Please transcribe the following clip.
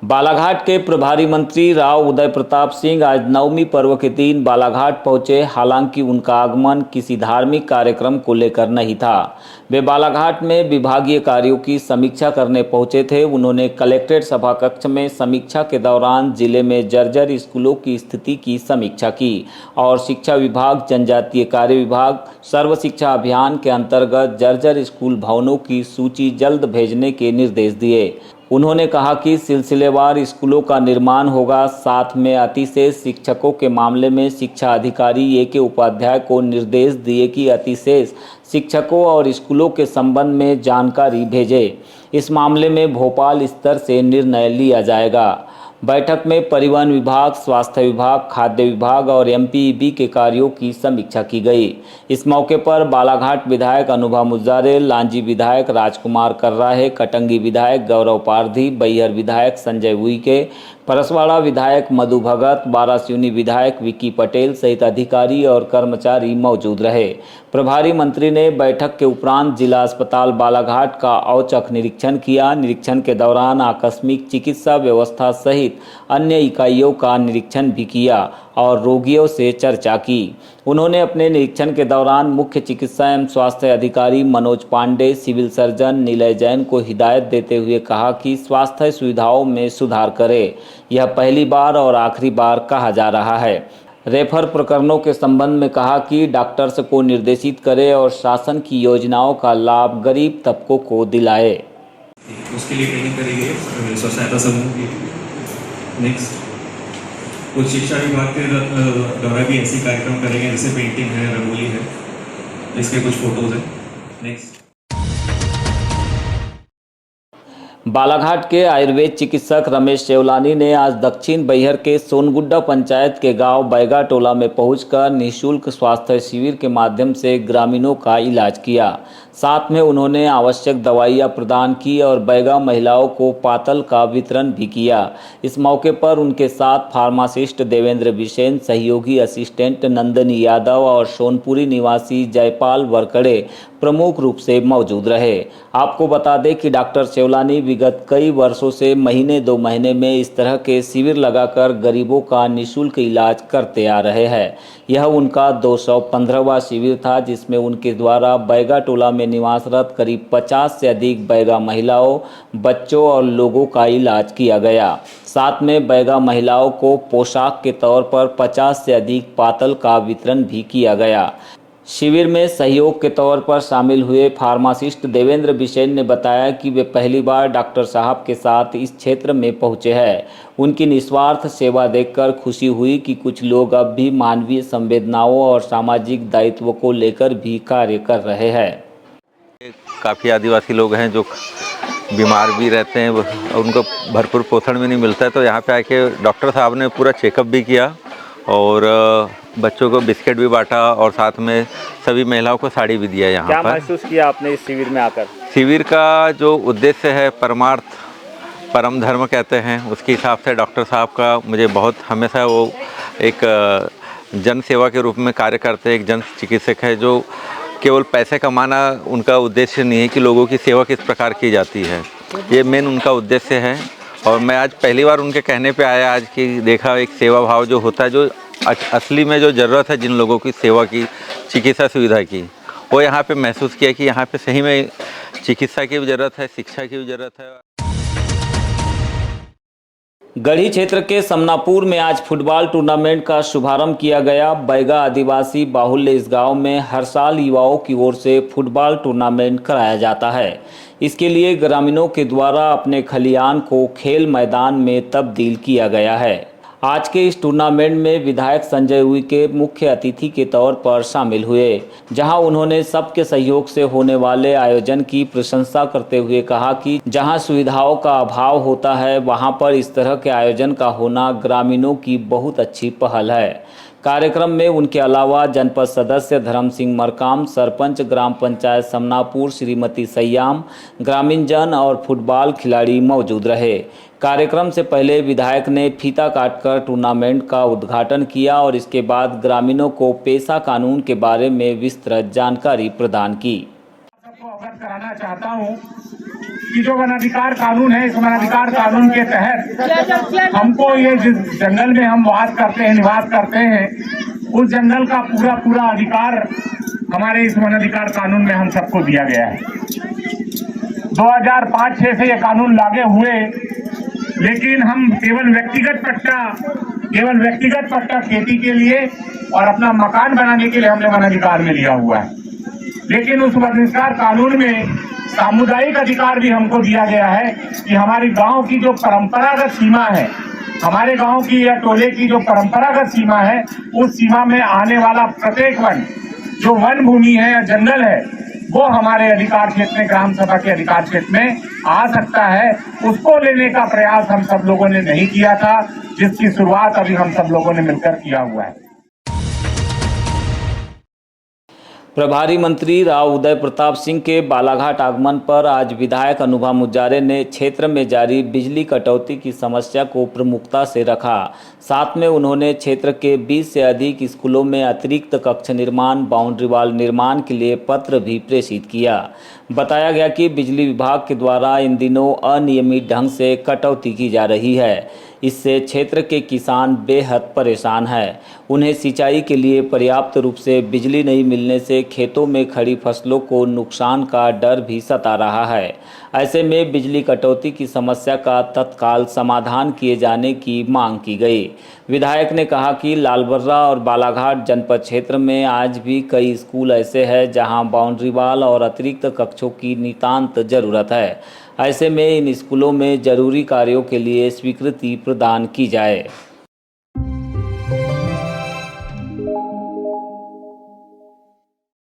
बालाघाट के प्रभारी मंत्री राव उदय प्रताप सिंह आज नवमी पर्व के दिन बालाघाट पहुंचे। हालांकि उनका आगमन किसी धार्मिक कार्यक्रम को लेकर नहीं था। वे बालाघाट में विभागीय कार्यों की समीक्षा करने पहुंचे थे। उन्होंने कलेक्ट्रेट सभा कक्ष में समीक्षा के दौरान जिले में जर्जर स्कूलों की स्थिति की समीक्षा की और शिक्षा विभाग, जनजातीय कार्य विभाग, सर्व शिक्षा अभियान के अंतर्गत जर्जर स्कूल भवनों की सूची जल्द भेजने के निर्देश दिए। उन्होंने कहा कि सिलसिलेवार स्कूलों का निर्माण होगा। साथ में अतिशेष शिक्षकों के मामले में शिक्षा अधिकारी ए.के. उपाध्याय को निर्देश दिए कि अतिशेष शिक्षकों और स्कूलों के संबंध में जानकारी भेजें। इस मामले में भोपाल स्तर से निर्णय लिया जाएगा। बैठक में परिवहन विभाग, स्वास्थ्य विभाग, खाद्य विभाग और एमपीईबी के कार्यों की समीक्षा की गई। इस मौके पर बालाघाट विधायक अनुभव मुजारे, लांजी विधायक राजकुमार कर्राहे, कटंगी विधायक गौरव पारधी, बैहर विधायक संजय उइके, परसवाड़ा विधायक मधु भगत, बारासिवनी विधायक विक्की पटेल सहित अधिकारी और कर्मचारी मौजूद रहे। प्रभारी मंत्री ने बैठक के उपरांत जिला अस्पताल बालाघाट का औचक निरीक्षण किया। निरीक्षण के दौरान आकस्मिक चिकित्सा व्यवस्था सहित अन्य इकाइयों का निरीक्षण भी किया और रोगियों से चर्चा की। उन्होंने अपने निरीक्षण के दौरान मुख्य चिकित्सा एवं स्वास्थ्य अधिकारी मनोज पांडे, सिविल सर्जन नीलय जैन को हिदायत देते हुए कहा कि स्वास्थ्य सुविधाओं में सुधार करें। यह पहली बार और आखिरी बार कहा जा रहा है। रेफर प्रकरणों के संबंध में कहा कि डॉक्टर्स को निर्देशित करे और शासन की योजनाओं का लाभ गरीब तबकों को दिलाए। उसके लिए ट्रेनिंग करेंगे स्व सहायता समूह की। नेक्स्ट कुछ शिक्षा विभाग के द्वारा भी ऐसे कार्यक्रम करेंगे, जैसे पेंटिंग है, रंगोली है, इसके कुछ फोटोज हैं। नेक्स्ट बालाघाट के आयुर्वेद चिकित्सक रमेश सेवलानी ने आज दक्षिण बैहर के सोनगुड्डा पंचायत के गांव बैगा टोला में पहुंचकर निःशुल्क स्वास्थ्य शिविर के माध्यम से ग्रामीणों का इलाज किया। साथ में उन्होंने आवश्यक दवाइयां प्रदान की और बैगा महिलाओं को पातल का वितरण भी किया। इस मौके पर उनके साथ फार्मासिस्ट देवेंद्र बिसेन, सहयोगी असिस्टेंट नंदनी यादव और सोनपुरी निवासी जयपाल वरकड़े प्रमुख रूप से मौजूद रहे। आपको बता दें कि डॉक्टर सेवलानी विगत कई वर्षों से महीने 2 महीने में इस तरह के शिविर लगाकर गरीबों का निःशुल्क इलाज करते आ रहे हैं। यह उनका 215वां शिविर था, जिसमें उनके द्वारा बैगा टोला में निवासरत करीब 50 से अधिक बैगा महिलाओं, बच्चों और लोगों का इलाज किया गया। साथ में बैगा महिलाओं को पोशाक के तौर पर 50 से अधिक पातल का वितरण भी किया गया। शिविर में सहयोग के तौर पर शामिल हुए फार्मासिस्ट देवेंद्र बिसेन ने बताया कि वे पहली बार डॉक्टर साहब के साथ इस क्षेत्र में पहुंचे हैं। उनकी निस्वार्थ सेवा देखकर खुशी हुई कि कुछ लोग अब भी मानवीय संवेदनाओं और सामाजिक दायित्व को लेकर भी कार्य कर रहे हैं। काफ़ी आदिवासी लोग हैं जो बीमार भी रहते हैं और उनको भरपूर पोषण भी नहीं मिलता है, तो यहाँ पे आके डॉक्टर साहब ने पूरा चेकअप भी किया और बच्चों को बिस्किट भी बांटा और साथ में सभी महिलाओं को साड़ी भी दिया। यहाँ क्या पर महसूस किया आपने इस शिविर में आकर? शिविर का जो उद्देश्य है परमार्थ परम धर्म कहते हैं, उसके हिसाब से डॉक्टर साहब का मुझे बहुत हमेशा वो एक जन सेवा के रूप में कार्य करते हैं। एक जन चिकित्सक है जो केवल पैसे कमाना उनका उद्देश्य नहीं है कि लोगों की सेवा किस प्रकार की जाती है, ये मेन उनका उद्देश्य है। और मैं आज पहली बार उनके कहने पे आया आज कि देखा एक सेवा भाव जो होता है, जो असली में जो ज़रूरत है जिन लोगों की सेवा की, चिकित्सा सुविधा की, वो यहाँ पे महसूस किया कि यहाँ पे सही में चिकित्सा की भी ज़रूरत है, शिक्षा की भी ज़रूरत है। गढ़ी क्षेत्र के समनापुर में आज फुटबॉल टूर्नामेंट का शुभारंभ किया गया। बैगा आदिवासी बाहुल्य इस गांव में हर साल युवाओं की ओर से फुटबॉल टूर्नामेंट कराया जाता है। इसके लिए ग्रामीणों के द्वारा अपने खलियान को खेल मैदान में तब्दील किया गया है। आज के इस टूर्नामेंट में विधायक संजय उइके मुख्य अतिथि के तौर पर शामिल हुए, जहां उन्होंने सबके सहयोग से होने वाले आयोजन की प्रशंसा करते हुए कहा कि जहां सुविधाओं का अभाव होता है, वहां पर इस तरह के आयोजन का होना ग्रामीणों की बहुत अच्छी पहल है। कार्यक्रम में उनके अलावा जनपद सदस्य धर्म सिंह मरकाम, सरपंच ग्राम पंचायत समनापुर श्रीमती सयाम, ग्रामीण जन और फुटबॉल खिलाड़ी मौजूद रहे। कार्यक्रम से पहले विधायक ने फीता काटकर टूर्नामेंट का उद्घाटन किया और इसके बाद ग्रामीणों को पेशा कानून के बारे में विस्तृत जानकारी प्रदान की। सबको अवगत कराना चाहता हूं कि जो वन अधिकार कानून है, इस वन अधिकार कानून के तहत हमको ये जिस जंगल में हम वास करते हैं, निवास करते हैं, उस जंगल का पूरा अधिकार हमारे इस वन अधिकार कानून में हम सबको दिया गया है। 2005-6 से ये कानून लागू हुए, लेकिन हम केवल व्यक्तिगत पट्टा खेती के लिए और अपना मकान बनाने के लिए हमने वन अधिकार में लिया हुआ है। लेकिन उस वन अधिकार कानून में सामुदायिक अधिकार भी हमको दिया गया है कि हमारी गांव की जो परंपरागत सीमा है, हमारे गांव की या टोले की जो परंपरागत सीमा है, उस सीमा में आने वाला प्रत्येक वन, जो वन भूमि है या जंगल है, वो हमारे अधिकार क्षेत्र में, ग्राम सभा के अधिकार क्षेत्र में आ सकता है। उसको लेने का प्रयास हम सब लोगों ने नहीं किया था, जिसकी शुरुआत अभी हम सब लोगों ने मिलकर किया हुआ है। प्रभारी मंत्री राव उदय प्रताप सिंह के बालाघाट आगमन पर आज विधायक अनुभा मुजारे ने क्षेत्र में जारी बिजली कटौती की समस्या को प्रमुखता से रखा। साथ में उन्होंने क्षेत्र के 20 से अधिक स्कूलों में अतिरिक्त कक्ष निर्माण, बाउंड्री वॉल निर्माण के लिए पत्र भी प्रेषित किया। बताया गया कि बिजली विभाग के द्वारा इन दिनों अनियमित ढंग से कटौती की जा रही है। इससे क्षेत्र के किसान बेहद परेशान हैं। उन्हें सिंचाई के लिए पर्याप्त रूप से बिजली नहीं मिलने से खेतों में खड़ी फसलों को नुकसान का डर भी सता रहा है। ऐसे में बिजली कटौती की समस्या का तत्काल समाधान किए जाने की मांग की गई। विधायक ने कहा कि लालबर्रा और बालाघाट जनपद क्षेत्र में आज भी कई स्कूल ऐसे हैं जहां बाउंड्री वॉल और अतिरिक्त कक्षों की नितांत जरूरत है। ऐसे में इन स्कूलों में जरूरी कार्यों के लिए स्वीकृति प्रदान की जाए।